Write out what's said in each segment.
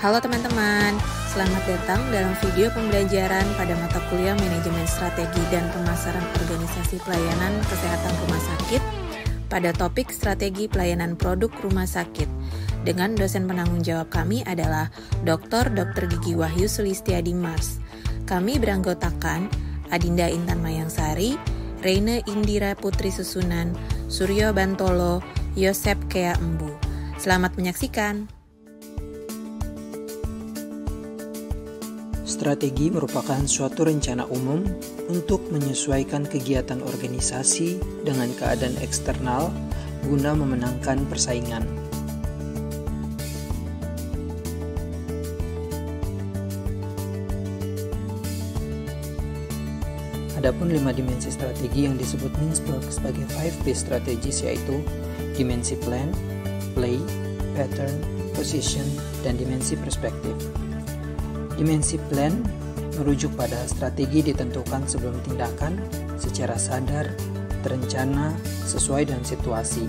Halo teman-teman, selamat datang dalam video pembelajaran pada mata kuliah Manajemen Strategi dan Pemasaran Organisasi Pelayanan Kesehatan Rumah Sakit pada topik Strategi Pelayanan Produk Rumah Sakit dengan dosen penanggung jawab kami adalah Dr. Gigi Wahyu Sulistiadi Mars. Kami beranggotakan Adinda Intan Mayangsari, Reine Indira Putri Susunan, Suryo Bantolo, Yosep Kea Embu. Selamat menyaksikan. Strategi merupakan suatu rencana umum untuk menyesuaikan kegiatan organisasi dengan keadaan eksternal guna memenangkan persaingan. Adapun 5 dimensi strategi yang disebut Mintzberg sebagai 5P strategies yaitu dimensi plan, play, pattern, position, dan dimensi perspektif. Dimensi plan merujuk pada strategi ditentukan sebelum tindakan secara sadar, terencana, sesuai dengan situasi.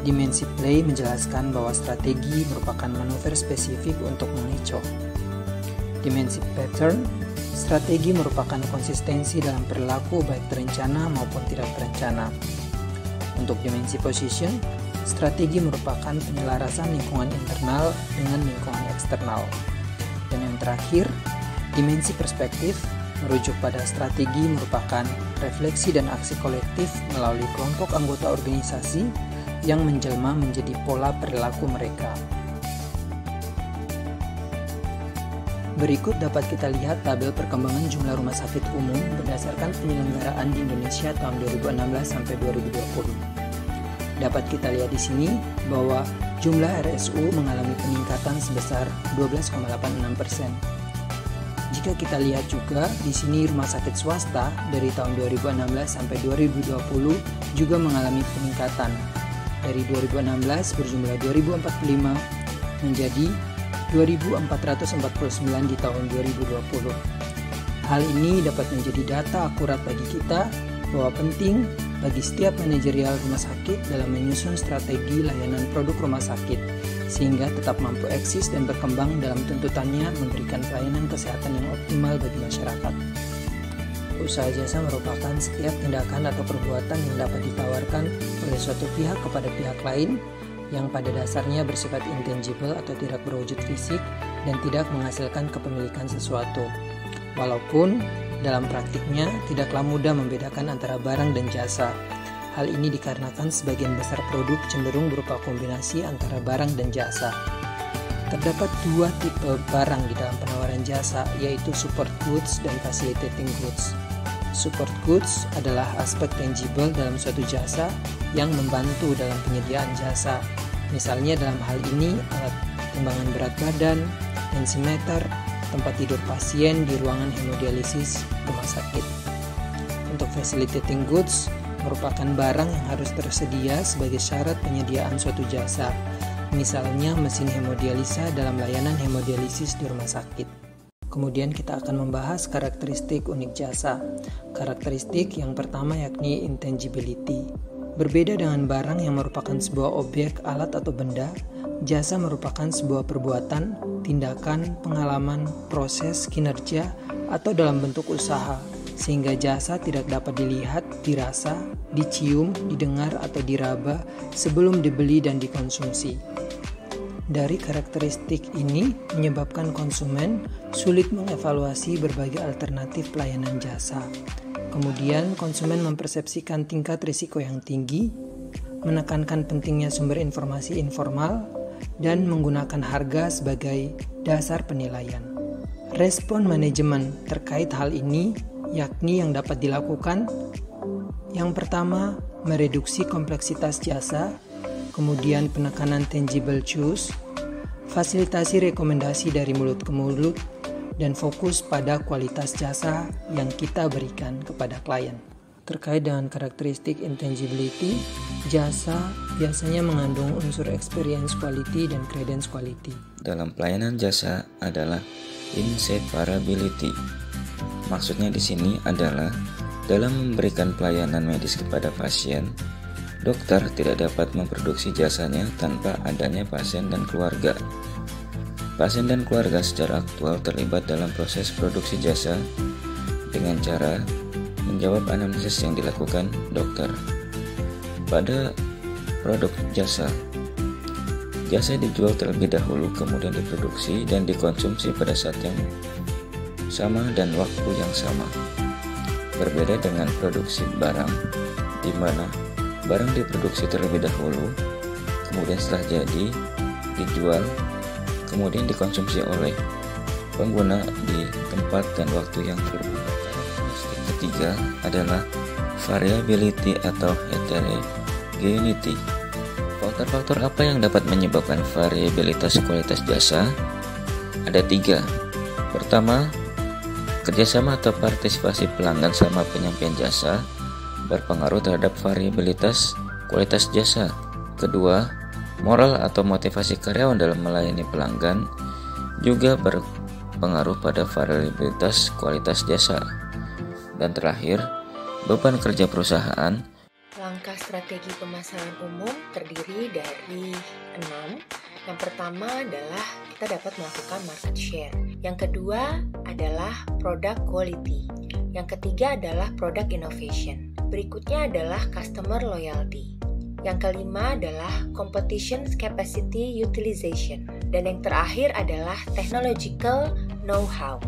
Dimensi play menjelaskan bahwa strategi merupakan manuver spesifik untuk mengecoh. Dimensi pattern, strategi merupakan konsistensi dalam perilaku baik terencana maupun tidak terencana. Untuk dimensi position, strategi merupakan penyelarasan lingkungan internal dengan lingkungan eksternal. Dan yang terakhir, dimensi perspektif merujuk pada strategi merupakan refleksi dan aksi kolektif melalui kelompok anggota organisasi yang menjelma menjadi pola perilaku mereka. Berikut dapat kita lihat tabel perkembangan jumlah rumah sakit umum berdasarkan penyelenggaraan di Indonesia tahun 2016 sampai 2020. Dapat kita lihat di sini bahwa jumlah RSU mengalami peningkatan sebesar 12,86%. Jika kita lihat juga di sini rumah sakit swasta dari tahun 2016 sampai 2020 juga mengalami peningkatan. Dari 2016 berjumlah 2045 menjadi 2449 di tahun 2020. Hal ini dapat menjadi data akurat bagi kita bahwa penting bagi setiap manajerial rumah sakit dalam menyusun strategi layanan produk rumah sakit sehingga tetap mampu eksis dan berkembang dalam tuntutannya memberikan pelayanan kesehatan yang optimal bagi masyarakat. Usaha jasa merupakan setiap tindakan atau perbuatan yang dapat ditawarkan oleh suatu pihak kepada pihak lain yang pada dasarnya bersifat intangible atau tidak berwujud fisik dan tidak menghasilkan kepemilikan sesuatu. Walaupun dalam praktiknya tidaklah mudah membedakan antara barang dan jasa. Hal ini dikarenakan sebagian besar produk cenderung berupa kombinasi antara barang dan jasa. Terdapat dua tipe barang di dalam penawaran jasa, yaitu support goods dan facilitating goods. Support goods adalah aspek tangible dalam suatu jasa yang membantu dalam penyediaan jasa. Misalnya dalam hal ini alat timbangan berat badan, tensimeter, tempat tidur pasien di ruangan hemodialisis rumah sakit. Untuk facilitating goods merupakan barang yang harus tersedia sebagai syarat penyediaan suatu jasa. Misalnya mesin hemodialisa dalam layanan hemodialisis di rumah sakit. Kemudian kita akan membahas karakteristik unik jasa. Karakteristik yang pertama yakni intangibility. Berbeda dengan barang yang merupakan sebuah objek, alat atau benda, jasa merupakan sebuah perbuatan, tindakan, pengalaman, proses, kinerja, atau dalam bentuk usaha, sehingga jasa tidak dapat dilihat, dirasa, dicium, didengar, atau diraba sebelum dibeli dan dikonsumsi. Dari karakteristik ini menyebabkan konsumen sulit mengevaluasi berbagai alternatif pelayanan jasa. Kemudian konsumen mempersepsikan tingkat risiko yang tinggi, menekankan pentingnya sumber informasi informal, dan menggunakan harga sebagai dasar penilaian. Respon manajemen terkait hal ini yakni yang dapat dilakukan. Yang pertama, mereduksi kompleksitas jasa, kemudian penekanan tangible cues, fasilitasi rekomendasi dari mulut ke mulut, dan fokus pada kualitas jasa yang kita berikan kepada klien. Terkait dengan karakteristik intangibility, jasa biasanya mengandung unsur experience quality dan credence quality. Dalam pelayanan jasa adalah inseparability. Maksudnya di sini adalah dalam memberikan pelayanan medis kepada pasien, dokter tidak dapat memproduksi jasanya tanpa adanya pasien dan keluarga. Pasien dan keluarga secara aktual terlibat dalam proses produksi jasa dengan cara menjawab anamnesis yang dilakukan dokter. Pada produk jasa, jasa dijual terlebih dahulu, kemudian diproduksi dan dikonsumsi pada saat yang sama dan waktu yang sama. Berbeda dengan produksi barang, di mana barang diproduksi terlebih dahulu, kemudian setelah jadi, dijual, kemudian dikonsumsi oleh pengguna di tempat dan waktu yang berbeda. Ketiga adalah variability atau heterogeneity. Faktor-faktor apa yang dapat menyebabkan variabilitas kualitas jasa? Ada 3. Pertama, kerjasama atau partisipasi pelanggan sama penyampaian jasa berpengaruh terhadap variabilitas kualitas jasa. Kedua, moral atau motivasi karyawan dalam melayani pelanggan juga berpengaruh pada variabilitas kualitas jasa. Dan terakhir, beban kerja perusahaan. Langkah strategi pemasaran umum terdiri dari 6. Yang pertama adalah kita dapat melakukan market share. Yang kedua adalah product quality. Yang ketiga adalah product innovation. Berikutnya adalah customer loyalty. Yang kelima adalah competition capacity utilization. Dan yang terakhir adalah technological know-how.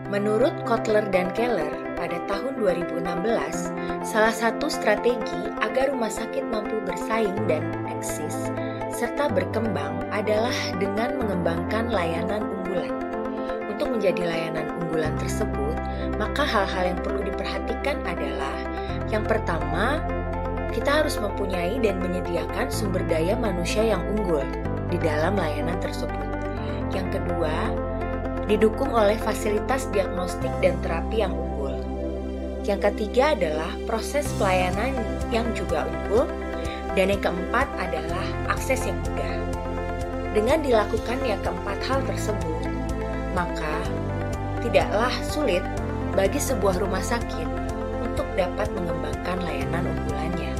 Menurut Kotler dan Keller, pada tahun 2016, salah satu strategi agar rumah sakit mampu bersaing dan eksis serta berkembang adalah dengan mengembangkan layanan unggulan. Untuk menjadi layanan unggulan tersebut, maka hal-hal yang perlu diperhatikan adalah yang pertama, kita harus mempunyai dan menyediakan sumber daya manusia yang unggul di dalam layanan tersebut. Yang kedua, didukung oleh fasilitas diagnostik dan terapi yang unggul. Yang ketiga adalah proses pelayanan yang juga unggul. Dan yang keempat adalah akses yang mudah. Dengan dilakukannya keempat hal tersebut, maka tidaklah sulit bagi sebuah rumah sakit untuk dapat mengembangkan layanan unggulannya.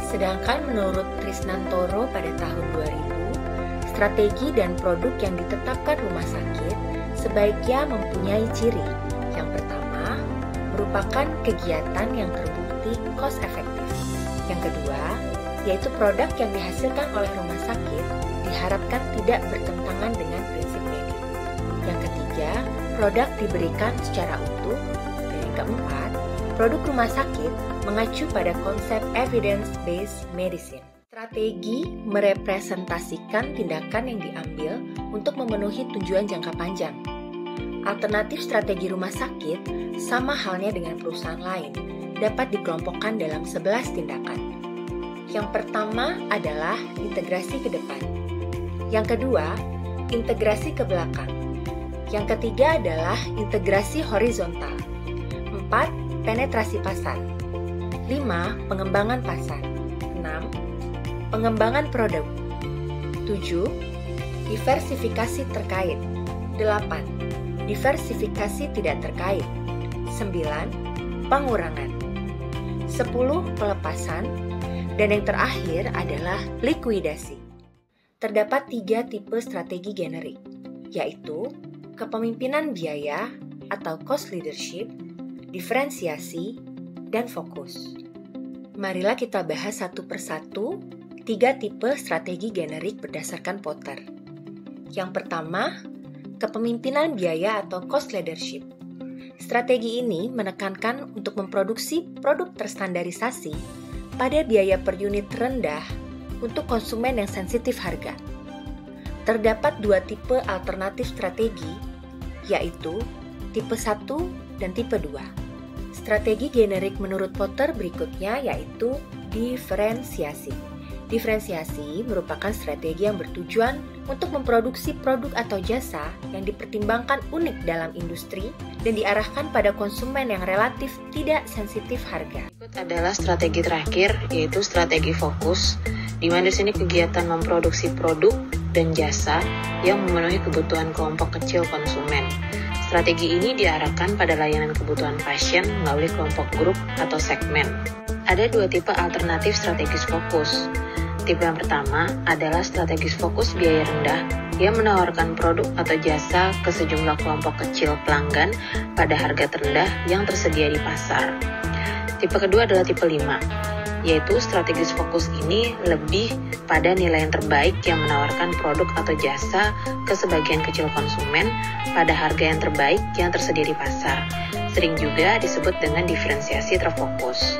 Sedangkan menurut Trisnantoro pada tahun 2000, strategi dan produk yang ditetapkan rumah sakit sebaiknya mempunyai ciri. Yang pertama, merupakan kegiatan yang terbukti cost efektif. Yang kedua, yaitu produk yang dihasilkan oleh rumah sakit diharapkan tidak bertentangan dengan prinsip medis. Yang ketiga, produk diberikan secara utuh. Dan yang keempat, produk rumah sakit mengacu pada konsep evidence-based medicine. Strategi merepresentasikan tindakan yang diambil untuk memenuhi tujuan jangka panjang. Alternatif strategi rumah sakit sama halnya dengan perusahaan lain, dapat dikelompokkan dalam 11 tindakan. Yang pertama adalah integrasi ke depan. Yang kedua, integrasi ke belakang. Yang ketiga adalah integrasi horizontal. 4. Penetrasi pasar. 5. Pengembangan pasar. 6. Pengembangan produk. 7. Diversifikasi terkait. 8. Diversifikasi tidak terkait. 9. Pengurangan. 10. Pelepasan. Dan yang terakhir adalah likuidasi. Terdapat 3 tipe strategi generik, yaitu kepemimpinan biaya atau cost leadership, diferensiasi, dan fokus. Marilah kita bahas satu persatu 3 tipe strategi generik berdasarkan Porter. Yang pertama, kepemimpinan biaya atau cost leadership. Strategi ini menekankan untuk memproduksi produk terstandarisasi pada biaya per unit rendah untuk konsumen yang sensitif harga. Terdapat 2 tipe alternatif strategi, yaitu tipe 1 dan tipe 2. Strategi generik menurut Porter berikutnya yaitu diferensiasi. Diferensiasi merupakan strategi yang bertujuan untuk memproduksi produk atau jasa yang dipertimbangkan unik dalam industri dan diarahkan pada konsumen yang relatif tidak sensitif harga. Berikut adalah strategi terakhir, yaitu strategi fokus, di mana di sini kegiatan memproduksi produk dan jasa yang memenuhi kebutuhan kelompok kecil konsumen. Strategi ini diarahkan pada layanan kebutuhan pasien melalui kelompok grup atau segmen. Ada 2 tipe alternatif strategis fokus. Tipe yang pertama adalah strategis fokus biaya rendah yang menawarkan produk atau jasa ke sejumlah kelompok kecil pelanggan pada harga terendah yang tersedia di pasar. Tipe kedua adalah tipe 5, yaitu strategis fokus ini lebih pada nilai yang terbaik yang menawarkan produk atau jasa ke sebagian kecil konsumen pada harga yang terbaik yang tersedia di pasar. Sering juga disebut dengan diferensiasi terfokus.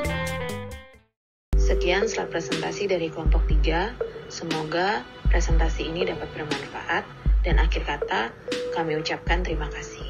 Sekian slide presentasi dari kelompok 3. Semoga presentasi ini dapat bermanfaat dan akhir kata kami ucapkan terima kasih.